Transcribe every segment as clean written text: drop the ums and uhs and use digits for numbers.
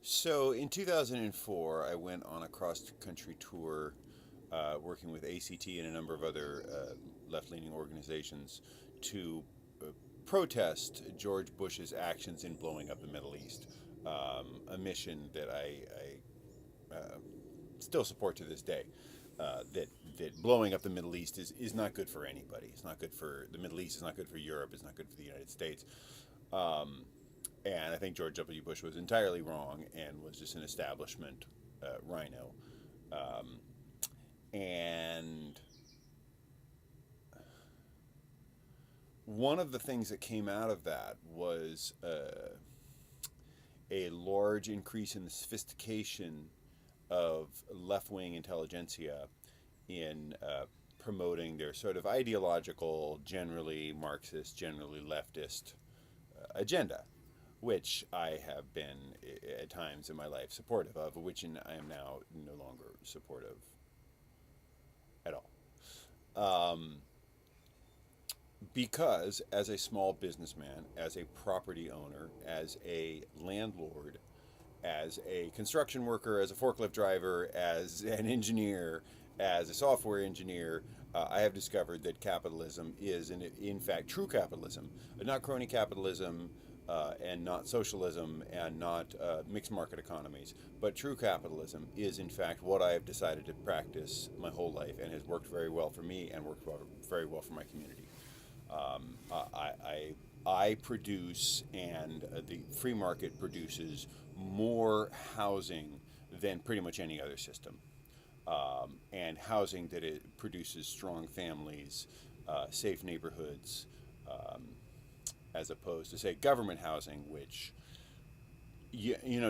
So in 2004, I went on a cross-country tour, working with ACT and a number of other left-leaning organizations to uh, protest George Bush's actions in blowing up the Middle East. A mission that I still support to this day. That blowing up the Middle East is not good for anybody. It's not good for the Middle East. It's not good for Europe. It's not good for the United States. Um, and I think George W. Bush was entirely wrong and was just an establishment rhino. Um, and one of the things that came out of that was a large increase in the sophistication of left wing intelligentsia in promoting their sort of ideological, generally Marxist, generally leftist agenda, which I have been at times in my life supportive of, which I am now no longer supportive at all. Um, because as a small businessman, as a property owner, as a landlord, as a construction worker, as a forklift driver, as an engineer, as a software engineer, I have discovered that capitalism is, in fact, true capitalism, not crony capitalism, and not socialism, and not mixed market economies, but true capitalism is, in fact, what I have decided to practice my whole life and has worked very well for me and worked very well for my community. I produce, and the free market produces more housing than pretty much any other system. And housing that it produces strong families, safe neighborhoods, um, as opposed to, say, government housing, which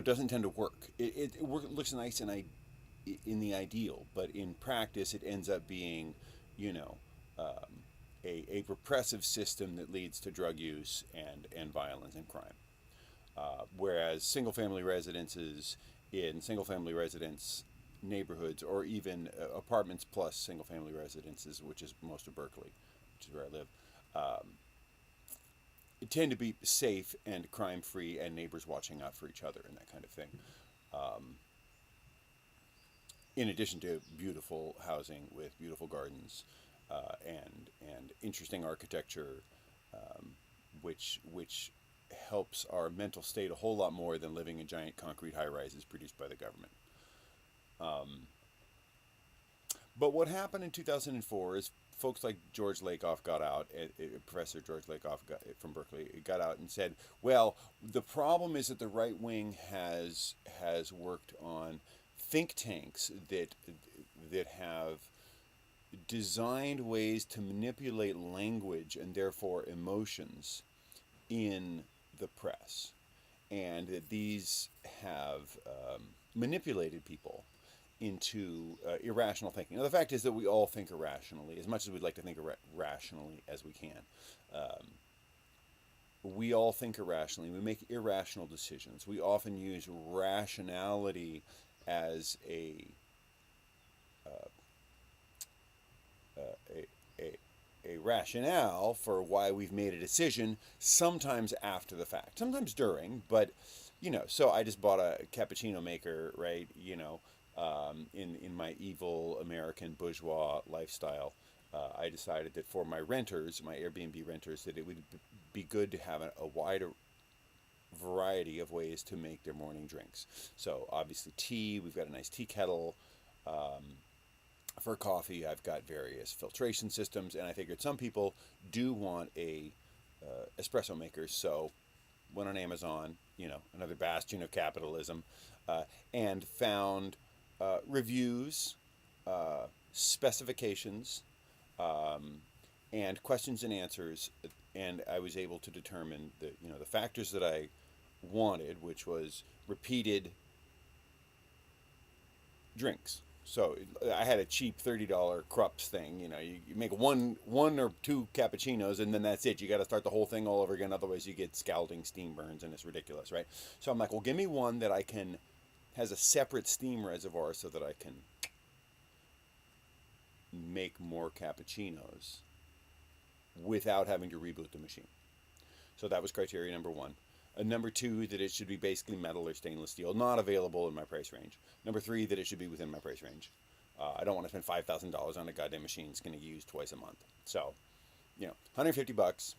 doesn't tend to work. Looks nice in the ideal, but in practice, it ends up being, you know, um, a repressive system that leads to drug use and violence and crime. Whereas single family residences in single family residence neighborhoods, or even apartments plus single family residences, which is most of Berkeley, which is where I live, um, tend to be safe and crime free and neighbors watching out for each other and that kind of thing. Um, in addition to beautiful housing with beautiful gardens, and interesting architecture, um, which helps our mental state a whole lot more than living in giant concrete high rises produced by the government. Um, but what happened in 2004 is folks like George Lakoff got out, Professor George Lakoff from Berkeley, got out and said, well, the problem is that the right wing has worked on think tanks that have designed ways to manipulate language and therefore emotions in the press, and that these have manipulated people into irrational thinking. Now, the fact is that we all think irrationally, as much as we'd like to think rationally as we can. Um, we all think irrationally. We make irrational decisions. We often use rationality as uh, a, a, a rationale for why we've made a decision, sometimes after the fact, sometimes during, but so I just bought a cappuccino maker, right? In my evil American bourgeois lifestyle, I decided that for my renters, my Airbnb renters, that it would be good to have a wider variety of ways to make their morning drinks. So obviously tea, we've got a nice tea kettle. For coffee, I've got various filtration systems, and I figured some people do want a espresso maker, so went on Amazon, another bastion of capitalism, and found reviews, specifications, um, and questions and answers, and I was able to determine the factors that I wanted, which was repeated drinks. So I had a cheap $30 Krups thing. You make one or two cappuccinos, and then that's it. You got to start the whole thing all over again. Otherwise, you get scalding steam burns, and it's ridiculous, right? So I'm like, well, give me one that has a separate steam reservoir so that I can make more cappuccinos without having to reboot the machine. So that was criteria number one. Number two, that it should be basically metal or stainless steel, not available in my price range. Number three, that it should be within my price range. I don't want to spend $5,000 on a goddamn machine it's going to use twice a month. So, $150,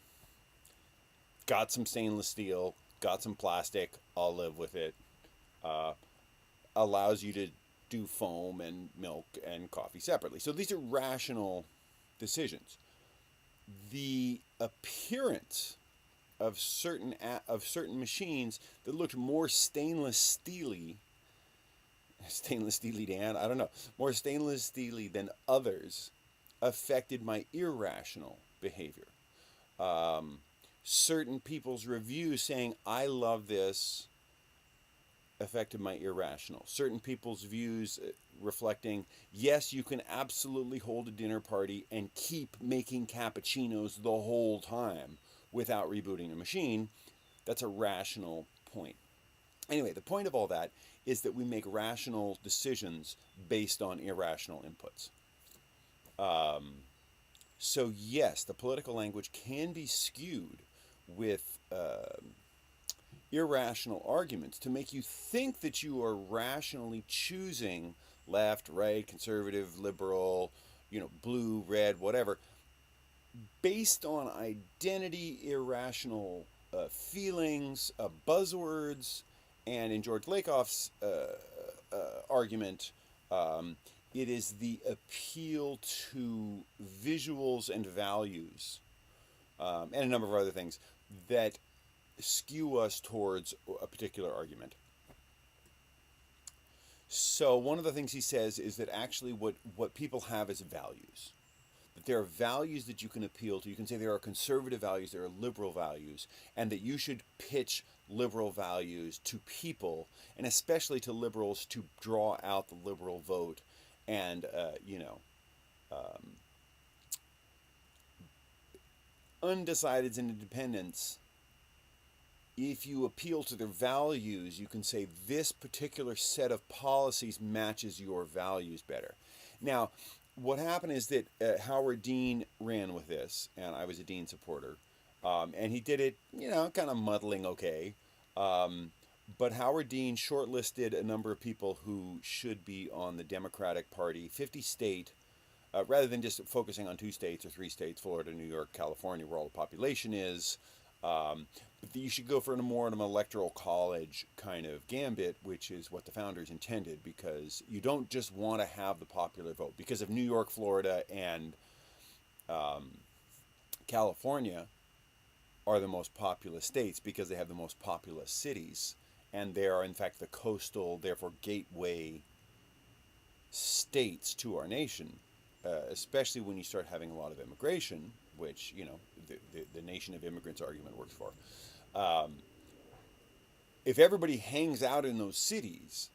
got some stainless steel, got some plastic, I'll live with it. Uh, Allows you to do foam and milk and coffee separately. So these are rational decisions. The appearance of certain machines that looked more stainless steely Dan, I don't know, more stainless steely than others, affected my irrational behavior. Certain people's reviews saying I love this affected my irrational. Certain people's views reflecting, yes, you can absolutely hold a dinner party and keep making cappuccinos the whole time without rebooting the machine. That's a rational point. Anyway, the point of all that is that we make rational decisions based on irrational inputs. So yes, the political language can be skewed with irrational arguments to make you think that you are rationally choosing left, right, conservative, liberal, blue, red, whatever, based on identity, irrational feelings, buzzwords, and in George Lakoff's argument, it is the appeal to visuals and values, and a number of other things that skew us towards a particular argument. So one of the things he says is that actually what people have is values. That there are values that you can appeal to. You can say there are conservative values, there are liberal values, and that you should pitch liberal values to people, and especially to liberals, to draw out the liberal vote. And, undecideds and independents, if you appeal to their values, you can say this particular set of policies matches your values better. Now, what happened is that Howard Dean ran with this, and I was a Dean supporter, and he did it, kind of muddling okay. But Howard Dean shortlisted a number of people who should be on the Democratic Party, 50 state, rather than just focusing on 2 states or 3 states, Florida, New York, California, where all the population is. But you should go for a more of an electoral college kind of gambit, which is what the founders intended, because you don't just want to have the popular vote. Because of New York, Florida, and California are the most populous states because they have the most populous cities. And they are, in fact, the coastal, therefore gateway states to our nation, especially when you start having a lot of immigration, which, the nation of immigrants argument works for. If everybody hangs out in those cities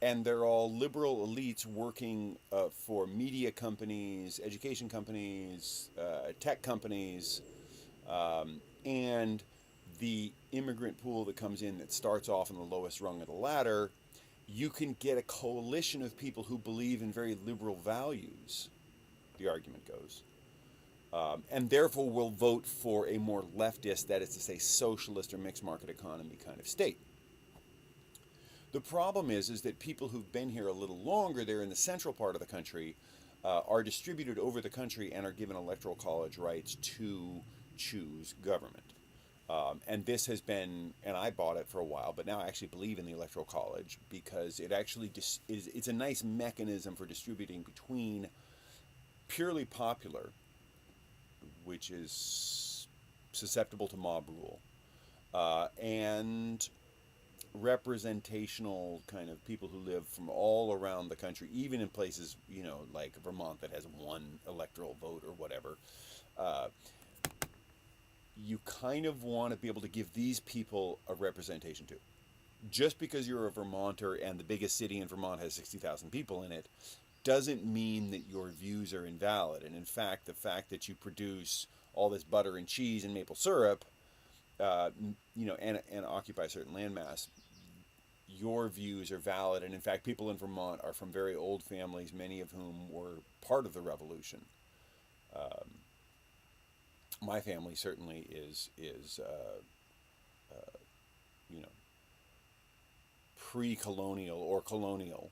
and they're all liberal elites working for media companies, education companies, tech companies, and the immigrant pool that comes in that starts off on the lowest rung of the ladder, you can get a coalition of people who believe in very liberal values, the argument goes. And therefore will vote for a more leftist, that is to say, socialist or mixed market economy kind of state. The problem is that people who've been here a little longer, they're in the central part of the country, are distributed over the country and are given electoral college rights to choose government. And this has been, and I bought it for a while, but now I actually believe in the electoral college because it actually it's a nice mechanism for distributing between purely popular, which is susceptible to mob rule, and representational kind of people who live from all around the country, even in places, like Vermont that has 1 electoral vote or whatever. You kind of want to be able to give these people a representation too. Just because you're a Vermonter and the biggest city in Vermont has 60,000 people in it doesn't mean that your views are invalid. And in fact, the fact that you produce all this butter and cheese and maple syrup, and occupy a certain landmass, your views are valid. And in fact, people in Vermont are from very old families, many of whom were part of the revolution. My family certainly is you know, pre-colonial or colonial,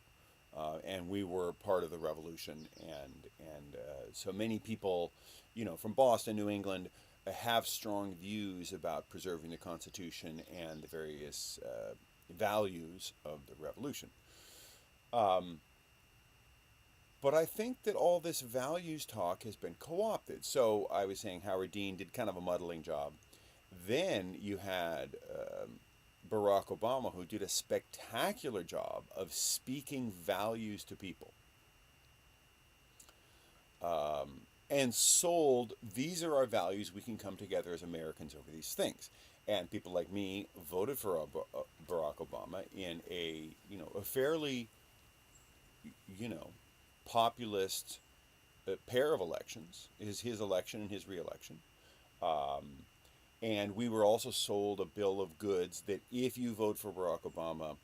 and we were part of the revolution, and so many people, from Boston, New England, have strong views about preserving the Constitution and the various values of the revolution. Um, but I think that all this values talk has been co-opted. So I was saying Howard Dean did kind of a muddling job. Then you had Barack Obama, who did a spectacular job of speaking values to people, and sold, these are our values, we can come together as Americans over these things. And people like me voted for Barack Obama in a fairly, you know, populist pair of elections, his election and his reelection. Um, and we were also sold a bill of goods that if you vote for Barack Obama,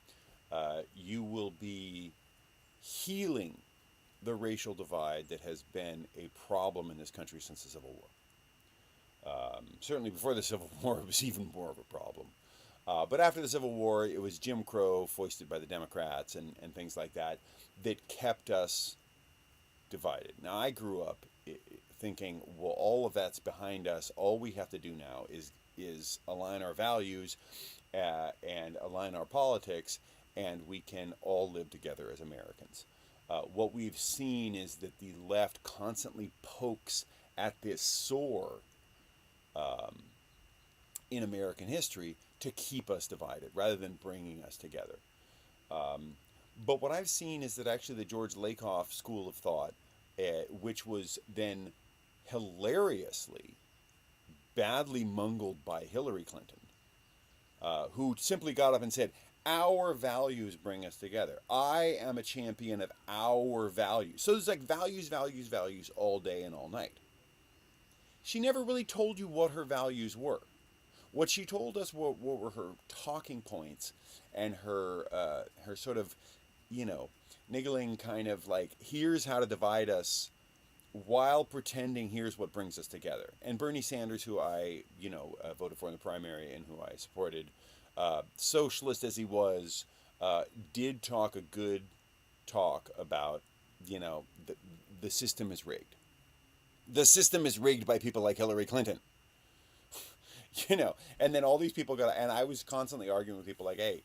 you will be healing the racial divide that has been a problem in this country since the Civil War. Certainly before the Civil War, it was even more of a problem. But after the Civil War, it was Jim Crow foisted by the Democrats and things like that that kept us divided. Now, I grew up thinking, well, all of that's behind us. All we have to do now is align our values and align our politics, and we can all live together as Americans. What we've seen is that the left constantly pokes at this sore in American history to keep us divided rather than bringing us together. But what I've seen is that actually the George Lakoff school of thought, which was then hilariously badly bungled by Hillary Clinton, who simply got up and said, our values bring us together. I am a champion of our values. So it's like values, values, values all day and all night. She never really told you what her values were. What she told us were her talking points and her sort of, niggling kind of like, here's how to divide us while pretending here's what brings us together. And Bernie Sanders, who I, voted for in the primary and who I supported, socialist as he was, did talk a good talk about, the system is rigged. The system is rigged by people like Hillary Clinton. And then all these people and I was constantly arguing with people like, hey,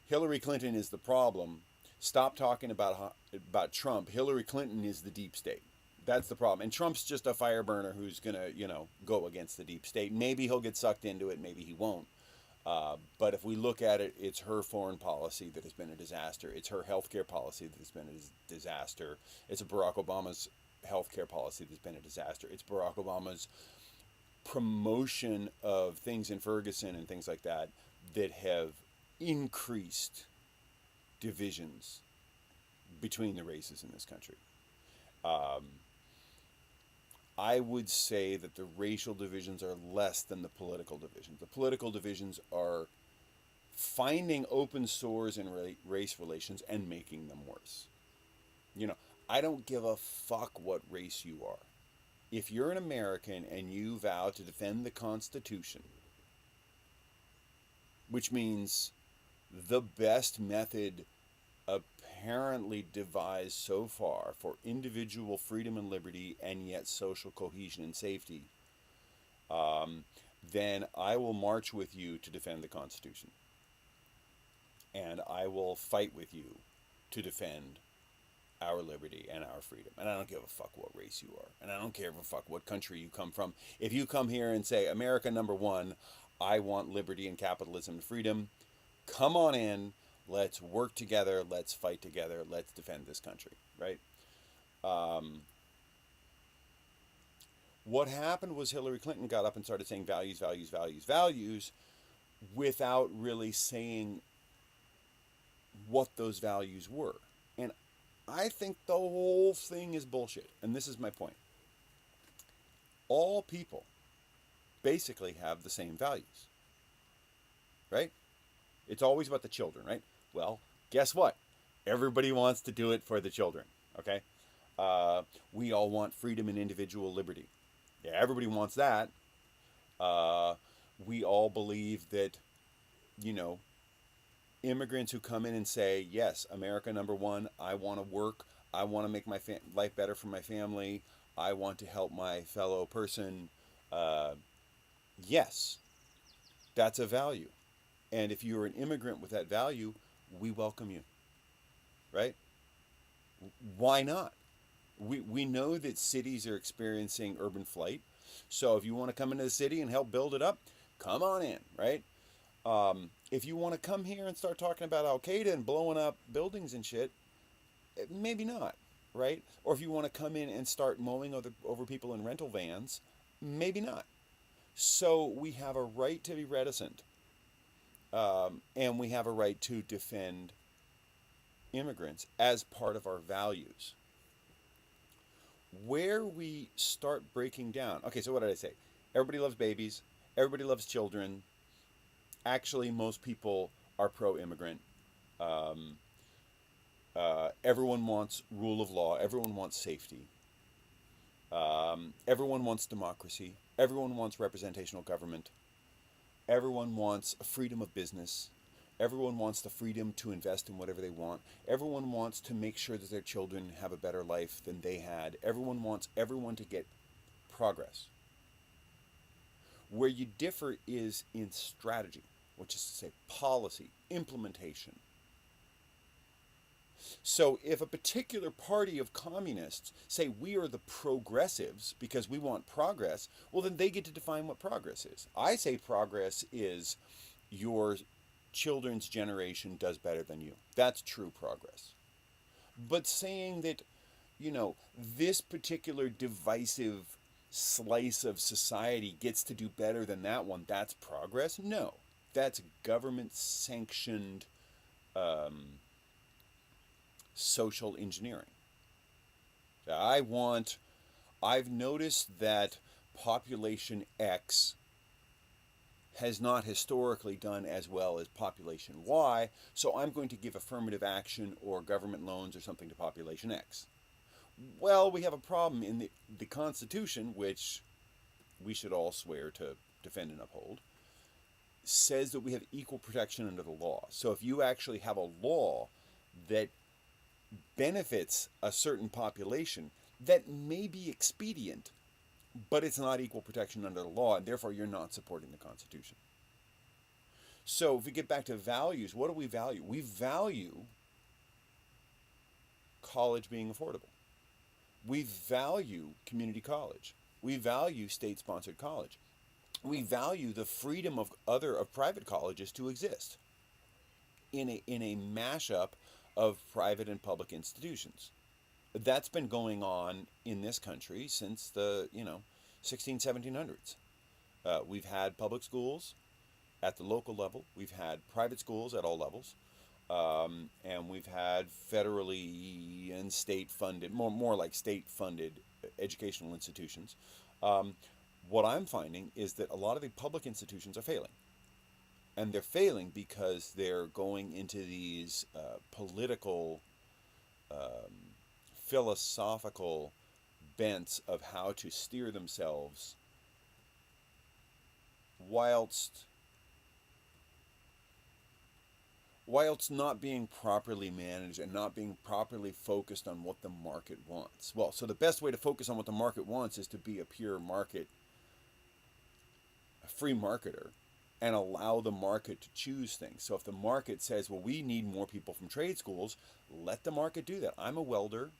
Hillary Clinton is the problem. Stop talking about Trump. Hillary Clinton is the deep state. That's the problem. And Trump's just a fire burner who's going to, go against the deep state. Maybe he'll get sucked into it. Maybe he won't. But if we look at it, it's her foreign policy that has been a disaster. It's her healthcare policy that has been a disaster. It's Barack Obama's healthcare policy that's been a disaster. It's Barack Obama's promotion of things in Ferguson and things like that have increased divisions between the races in this country. I would say that the racial divisions are less than the political divisions. The political divisions are finding open sores in race relations and making them worse. I don't give a fuck what race you are. If you're an American and you vow to defend the Constitution, which means the best method apparently devised so far for individual freedom and liberty and yet social cohesion and safety, then I will march with you to defend the Constitution. And I will fight with you to defend our liberty and our freedom. And I don't give a fuck what race you are. And I don't care a fuck what country you come from. If you come here and say, America number one, I want liberty and capitalism and freedom, come on in. Let's work together. Let's fight together. Let's defend this country, right? What happened was Hillary Clinton got up and started saying values, values, values, values, without really saying what those values were. And I think the whole thing is bullshit. And this is my point. All people basically have the same values, right? It's always about the children, right? Well, guess what? Everybody wants to do it for the children, okay? We all want freedom and individual liberty. Yeah, everybody wants that. We all believe that you know, immigrants who come in and say, yes, America number one, I want to work, I want to make my life better for my family, I want to help my fellow person. Uh, yes, that's a value. And if you're an immigrant with that value, we welcome you, right? Why not? We know that cities are experiencing urban flight. So if you want to come into the city and help build it up, come on in, right? If you want to come here and start talking about Al Qaeda and blowing up buildings and shit, maybe not, right? Or if you want to come in and start mowing over people in rental vans, maybe not. So we have a right to be reticent, and we have a right to defend immigrants as part of our values. Where we start breaking down, okay, so what did I say? Everybody loves babies, everybody loves children. Actually, most people are pro-immigrant. Um, Everyone wants rule of law. Everyone wants safety. Everyone wants democracy. Everyone wants representational government. Everyone wants freedom of business. Everyone wants the freedom to invest in whatever they want. Everyone wants to make sure that their children have a better life than they had. Everyone wants everyone to get progress. Where you differ is in strategy, which is to say policy, implementation. So if a particular party of communists say we are the progressives because we want progress, well, then they get to define what progress is. I say progress is your children's generation does better than you. That's true progress. But saying that, you know, this particular divisive slice of society gets to do better than that one, that's progress? No. That's government sanctioned social engineering. I've noticed that population X has not historically done as well as population Y, so I'm going to give affirmative action or government loans or something to population X. Well, we have a problem in the Constitution, which we should all swear to defend and uphold, says that we have equal protection under the law. So if you actually have a law that benefits a certain population, that may be expedient, but it's not equal protection under the law, and therefore you're not supporting the Constitution. So if we get back to values, what do we value? We value college being affordable. We value community college. We value state-sponsored college. We value the freedom of private colleges to exist in a mashup of private and public institutions. That's been going on in this country since the 1700s. We've had public schools at the local level. We've had private schools at all levels. And we've had federally and state-funded, more like state-funded educational institutions. What I'm finding is that a lot of the public institutions are failing. And they're failing because they're going into these political, philosophical bents of how to steer themselves whilst not being properly managed and not being properly focused on what the market wants. Well, so the best way to focus on what the market wants is to be a pure market, a free marketer, and allow the market to choose things. So if the market says, well, we need more people from trade schools, let the market do that. I'm a welder.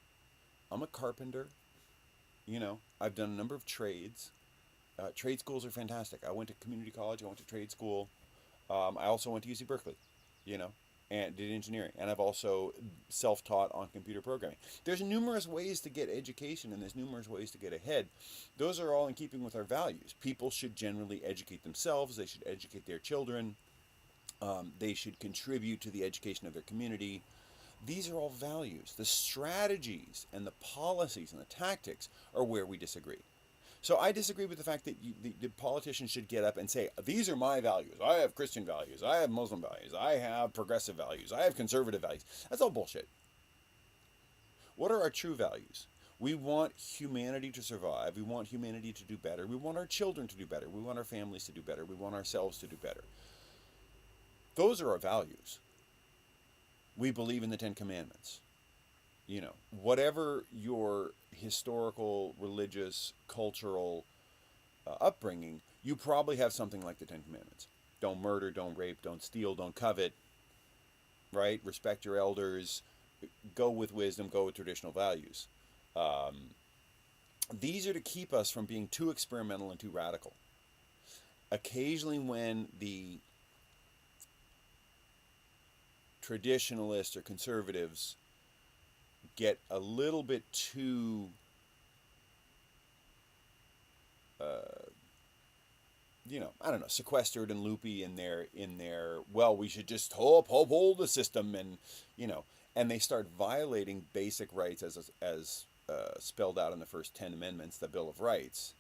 I'm a carpenter. I've done a number of trades. Trade schools are fantastic. I went to community college. I went to trade school. I also went to UC Berkeley, and did engineering. And I've also self-taught on computer programming. There's numerous ways to get education, and there's numerous ways to get ahead. Those are all in keeping with our values. People should generally educate themselves. They should educate their children. They should contribute to the education of their community. These are all values. The strategies and the policies and the tactics are where we disagree. So I disagree with the fact that the politicians should get up and say, these are my values. I have Christian values. I have Muslim values. I have progressive values. I have conservative values. That's all bullshit. What are our true values? We want humanity to survive. We want humanity to do better. We want our children to do better. We want our families to do better. We want ourselves to do better. Those are our values. We believe in the Ten Commandments. You know, whatever your historical, religious, cultural upbringing, you probably have something like the Ten Commandments. Don't murder, don't rape, don't steal, don't covet, right? Respect your elders, go with wisdom, go with traditional values. Um, these are to keep us from being too experimental and too radical. Occasionally, when the traditionalists or conservatives get a little bit too I don't know, sequestered and loopy in their well, we should just hold the system, and and they start violating basic rights as spelled out in the first 10 amendments, the Bill of Rights.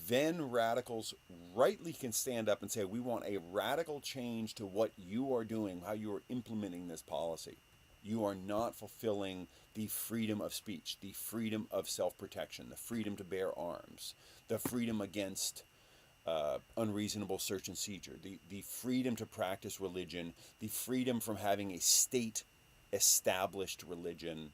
Then radicals rightly can stand up and say, we want a radical change to what you are doing, how you are implementing this policy. You are not fulfilling the freedom of speech, the freedom of self-protection, the freedom to bear arms, the freedom against unreasonable search and seizure, the freedom to practice religion, the freedom from having a state-established religion,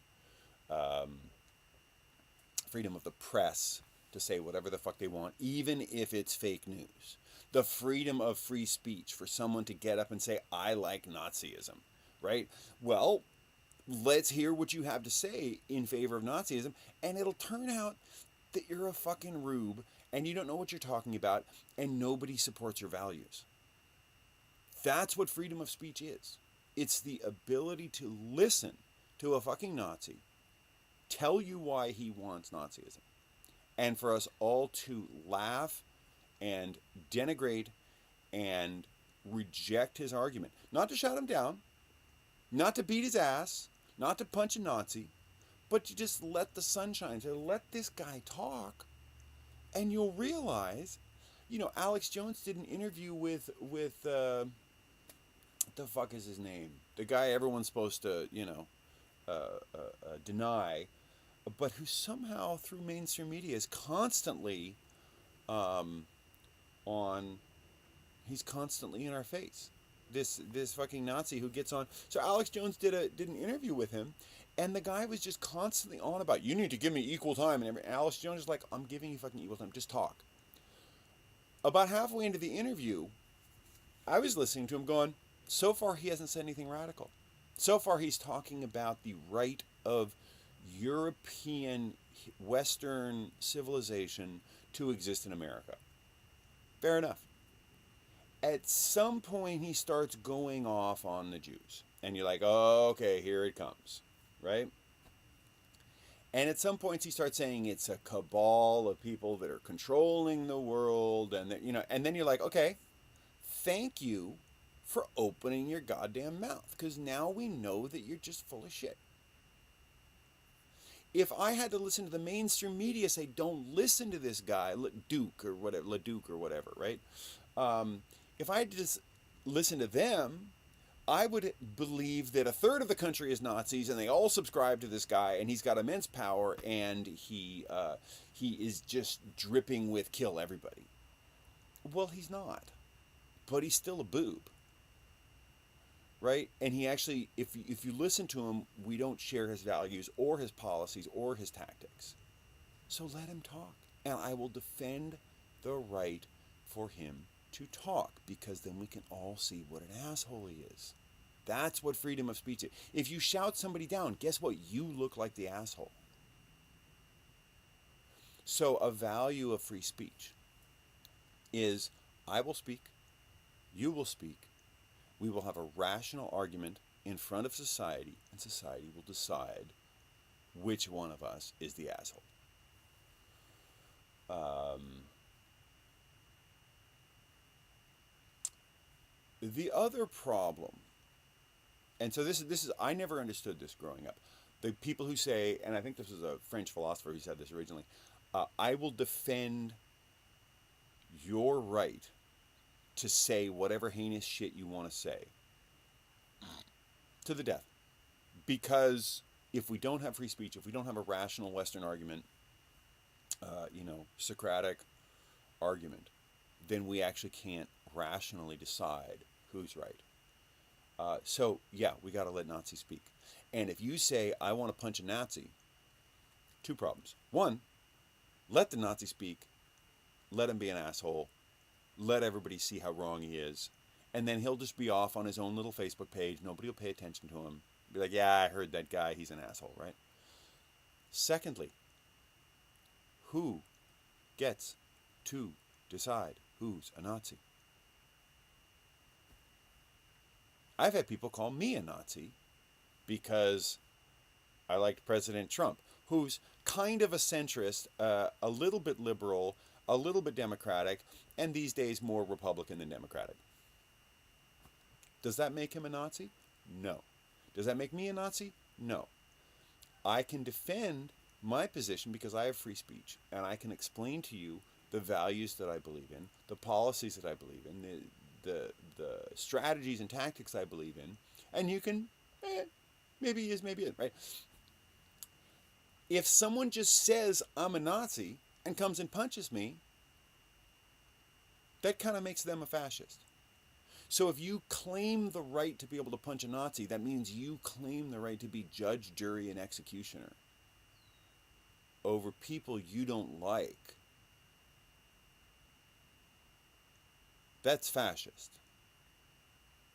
freedom of the press to say whatever the fuck they want, even if it's fake news. The freedom of free speech for someone to get up and say, I like Nazism, right? Well, let's hear what you have to say in favor of Nazism, and it'll turn out that you're a fucking rube and you don't know what you're talking about, and nobody supports your values. That's what freedom of speech is. It's the ability to listen to a fucking Nazi tell you why he wants Nazism, and for us all to laugh and denigrate and reject his argument. Not to shut him down, not to beat his ass, not to punch a Nazi, but to just let the sun shine, to let this guy talk. And you'll realize, Alex Jones did an interview with what the fuck is his name? The guy everyone's supposed to, deny, but who somehow through mainstream media is constantly he's constantly in our face. This fucking Nazi who gets on. So Alex Jones did an interview with him, and the guy was just constantly on about, you need to give me equal time. And Alex Jones is like, I'm giving you fucking equal time. Just talk. About halfway into the interview, I was listening to him going, so far he hasn't said anything radical. So far he's talking about the right of European Western civilization to exist in America. Fair enough. At some point he starts going off on the Jews. And you're like, oh, okay, here it comes. Right? And at some points he starts saying it's a cabal of people that are controlling the world, and that, and then you're like, okay, thank you for opening your goddamn mouth, because now we know that you're just full of shit. If I had to listen to the mainstream media say, don't listen to this guy, Leduc or whatever, right? If I had to just listen to them, I would believe that a third of the country is Nazis, and they all subscribe to this guy, and he's got immense power, and he is just dripping with kill everybody. Well, he's not, but he's still a boob, right? And he actually, if you listen to him, we don't share his values or his policies or his tactics. So let him talk, and I will defend the right for him to talk, because then we can all see what an asshole he is. That's what freedom of speech is. If you shout somebody down, guess what? You look like the asshole. So a value of free speech is, I will speak, you will speak, we will have a rational argument in front of society, and society will decide which one of us is the asshole. The other problem, and so this is I never understood this growing up. The people who say, and I think this was a French philosopher who said this originally, I will defend your right to say whatever heinous shit you want to say to the death. Because if we don't have free speech, if we don't have a rational Western argument, Socratic argument, then we actually can't rationally decide who's right. So yeah, we got to let Nazis speak. And if you say I want to punch a Nazi, two problems. One, let the Nazi speak, let him be an asshole, let everybody see how wrong he is, and then he'll just be off on his own little Facebook page. Nobody will pay attention to him. Be like, yeah, I heard that guy. He's an asshole, right? Secondly, who gets to decide who's a Nazi? I've had people call me a Nazi because I liked President Trump, who's kind of a centrist, a little bit liberal, a little bit Democratic, and these days more Republican than Democratic. Does that make him a Nazi? No. Does that make me a Nazi? No. I can defend my position because I have free speech, and I can explain to you the values that I believe in, the policies that I believe in, the strategies and tactics I believe in, and you can, maybe he is, maybe it, right? If someone just says I'm a Nazi and comes and punches me, that kind of makes them a fascist. So if you claim the right to be able to punch a Nazi, that means you claim the right to be judge, jury, and executioner over people you don't like. That's fascist,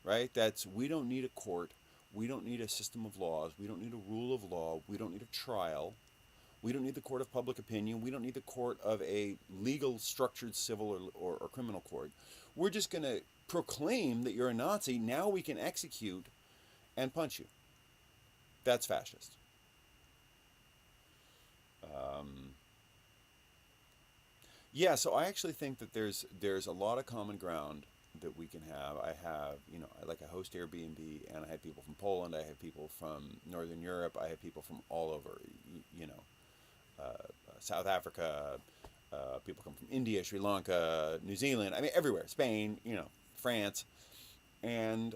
right? That's, we don't need a court. We don't need a system of laws. We don't need a rule of law. We don't need a trial. We don't need the court of public opinion. We don't need the court of a legal, structured civil or criminal court. We're just going to proclaim that you're a Nazi. Now we can execute and punch you. That's fascist. Yeah, so I actually think that there's a lot of common ground that we can have. I have, I host Airbnb, and I have people from Poland. I have people from Northern Europe. I have people from all over, South Africa. People come from India, Sri Lanka, New Zealand. I mean, everywhere. Spain, France, and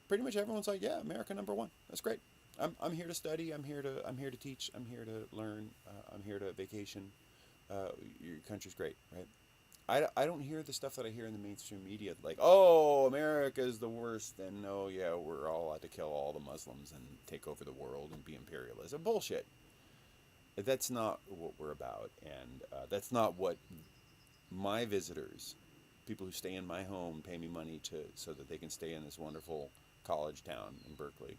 pretty much everyone's like, yeah, America number one. That's great. I'm here to study. I'm here to teach. I'm here to learn. I'm here to vacation. Your country's great, right? I don't hear the stuff that I hear in the mainstream media, like, oh, America's the worst, and no, yeah, we're all out to kill all the Muslims and take over the world and be imperialist. Bullshit. That's not what we're about, and that's not what my visitors, people who stay in my home, pay me money so that they can stay in this wonderful college town in Berkeley.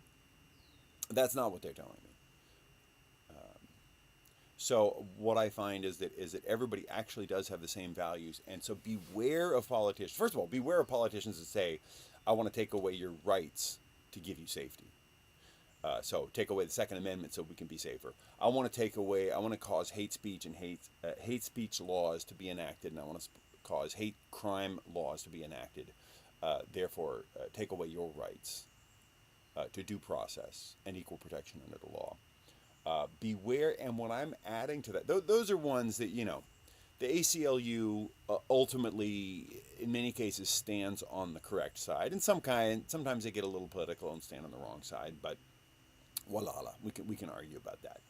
That's not what they're telling me. So what I find is that everybody actually does have the same values, and so beware of politicians. First of all, beware of politicians that say, "I want to take away your rights to give you safety." So take away the Second Amendment so we can be safer. I want to cause hate speech and hate speech laws to be enacted, and I want to cause hate crime laws to be enacted. Therefore, take away your rights to due process and equal protection under the law. Beware, and what I'm adding to that, those are ones that, the ACLU ultimately, in many cases, stands on the correct side, and sometimes they get a little political and stand on the wrong side, but voila, we can argue about that.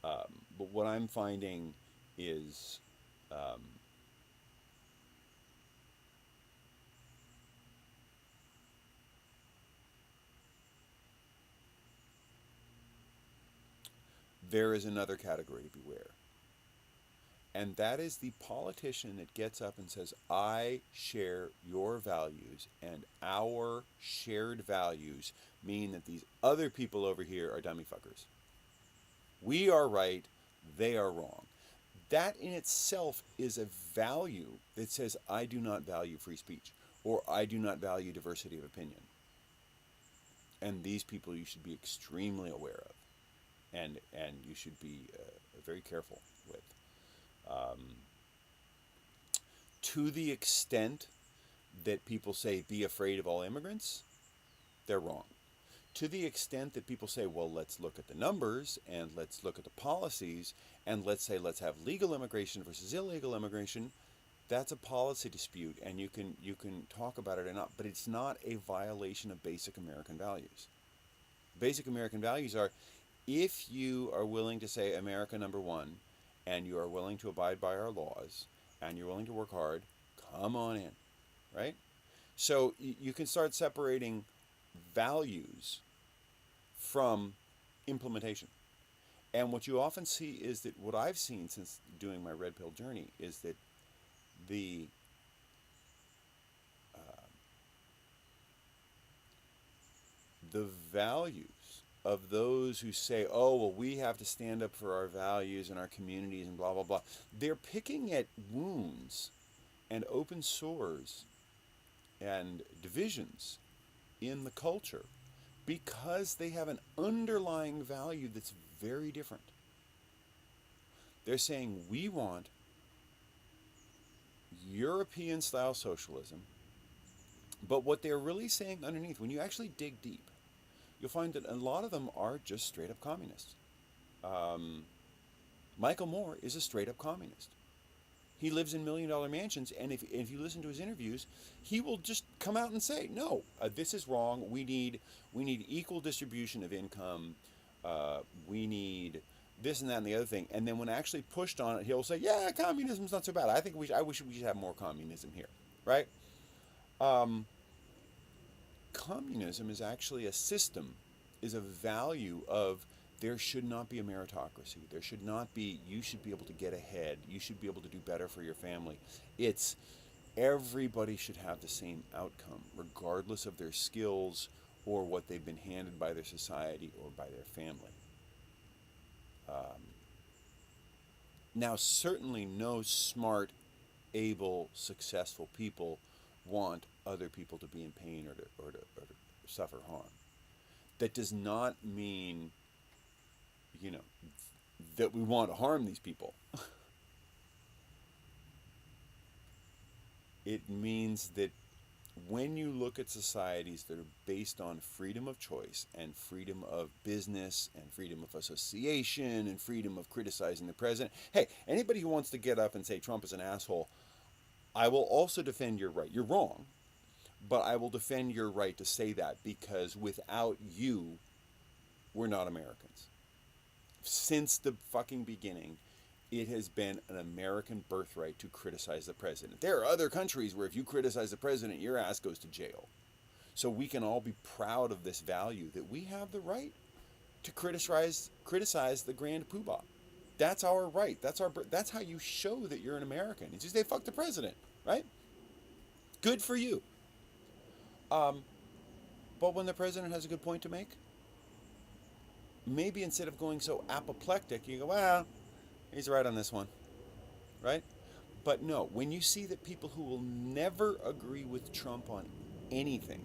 But what I'm finding is there is another category to beware. And that is the politician that gets up and says, I share your values, and our shared values mean that these other people over here are dummy fuckers. We are right, they are wrong. That in itself is a value that says, I do not value free speech, or I do not value diversity of opinion. And these people you should be extremely aware of. And you should be very careful with. To the extent that people say, be afraid of all immigrants, they're wrong. To the extent that people say, well, let's look at the numbers, and let's look at the policies, and let's have legal immigration versus illegal immigration, that's a policy dispute, and you can talk about it or not, but it's not a violation of basic American values. Basic American values are, if you are willing to say America number one, and you are willing to abide by our laws, and you're willing to work hard, come on in, right? So you can start separating values from implementation. And what you often see is that what I've seen since doing my red pill journey is that the uh, the values of those who say, "Oh, well, we have to stand up for our values and our communities and blah blah blah," they're picking at wounds and open sores and divisions in the culture because they have an underlying value that's very different. They're saying we want European style socialism, but what they're really saying underneath, when you actually dig deep, you'll find that a lot of them are just straight up communists. Um, Michael Moore is a straight up communist. He lives in $1 million mansions, and if you listen to his interviews, he will just come out and say, "No, this is wrong. We need equal distribution of income. We need this and that and the other thing." And then when actually pushed on it, he'll say, "Yeah, communism's not so bad. I wish we should have more communism here, right?" Um, Communism is actually a system, is a value of there should not be a meritocracy. There should not be, you should be able to get ahead. You should be able to do better for your family. It's everybody should have the same outcome, regardless of their skills or what they've been handed by their society or by their family. Um, Now, certainly no smart, able, successful people want other people to be in pain or to suffer harm. That does not mean, you know, that we want to harm these people. It means that when you look at societies that are based on freedom of choice and freedom of business and freedom of association and freedom of criticizing the president, hey, anybody who wants to get up and say Trump is an asshole, I will also defend your right. You're wrong, but I will defend your right to say that because without you, we're not Americans. Since the fucking beginning, it has been an American birthright to criticize the president. There are other countries where if you criticize the president, your ass goes to jail. So we can all be proud of this value that we have the right to criticize the Grand Poobah. That's our right. That's how you show that you're an American. It's just they fuck the president, right? Good for you. Um, but when the president has a good point to make, maybe instead of going so apoplectic, you go, well, he's right on this one, right? But no, when you see that people who will never agree with Trump on anything,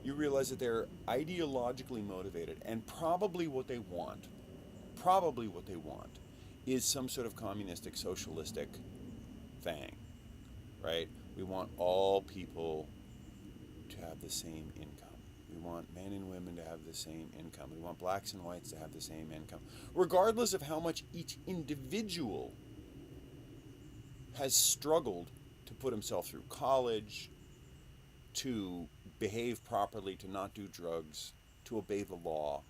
you realize that they're ideologically motivated and probably what they want is some sort of communistic, socialistic thing, right? We want all people to have the same income. We want men and women to have the same income. We want blacks and whites to have the same income, regardless of how much each individual has struggled to put himself through college, to behave properly, to not do drugs, to obey the law.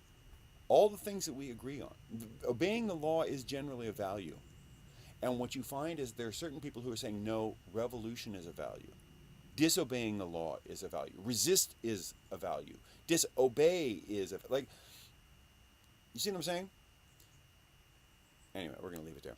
All the things that we agree on. Obeying the law is generally a value. And what you find is there are certain people who are saying, no, revolution is a value. Disobeying the law is a value. Resist is a value. Disobey is like, you see what I'm saying? Anyway, we're going to leave it there.